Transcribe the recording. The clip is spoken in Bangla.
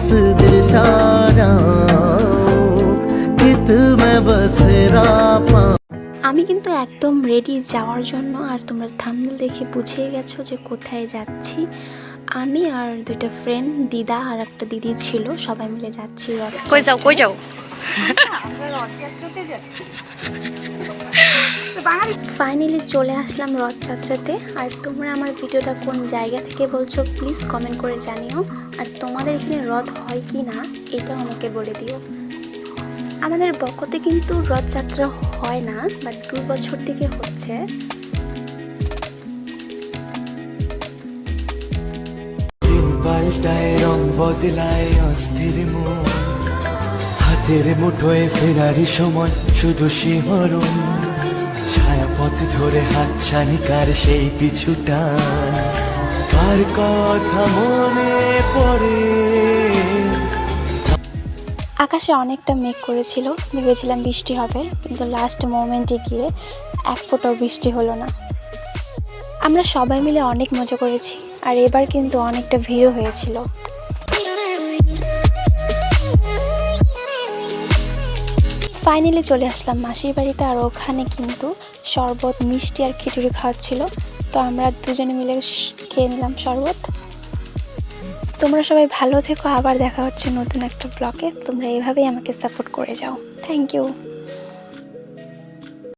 इस दिल कि तुम्हें बस रापा। আমি কিন্তু একদম রেডি যাওয়ার জন্য, আর তোমরা থাম্বনেল দেখে বুঝে গেছো যে কোথায় যাচ্ছি। আমি আর দুইটা ফ্রেন্ড, দিদা আর একটা দিদি ছিল, সবাই মিলে যাচ্ছি রথযাত্রায়। কই যাও কই যাও? আমরা রথযাত্রাতে যাচ্ছি। ফাইনালি চলে আসলাম রথযাত্রাতে। আর তোমরা আমার ভিডিওটা কোন জায়গা থেকে বলছো প্লিজ কমেন্ট করে জানিও। আর তোমাদের এখানে রথ হয় কি না এটাও আমাকে বলে দিও। আমাদের বকতে কিন্তু রথযাত্রা হয় না, বাট 2 বছর থেকে হচ্ছে। পাল্টায় রং বদলায় অস্থির মন, হাতের মুঠোয় ফেরারি সময় শুধু শিহরণ, ছায়াপথ ধরে হাত ছানিকার সেই পিছুটা, কার কথা মনে পড়ে। আকাশে অনেকটা মেঘ করেছিল, ভেবেছিলাম বৃষ্টি হবে, কিন্তু লাস্ট মোমেন্টে গিয়ে এক ফোঁটাও বৃষ্টি হলো না। আমরা সবাই মিলে অনেক মজা করেছি, আর এবার কিন্তু অনেকটা ভিড়ও হয়েছিল। ফাইনালি চলে আসলাম মাসির বাড়িতে, আর ওখানে কিন্তু শরবত, মিষ্টি আর খিচুড়ি খাওয়াচ্ছিল। তো আমরা দুজনে মিলে খেয়ে নিলাম শরবত। তোমরা সবাই ভালো থেকো, আবার দেখা হচ্ছে নতুন একটা ব্লগে। তোমরা এইভাবেই আমাকে সাপোর্ট করে যাও। Thank you.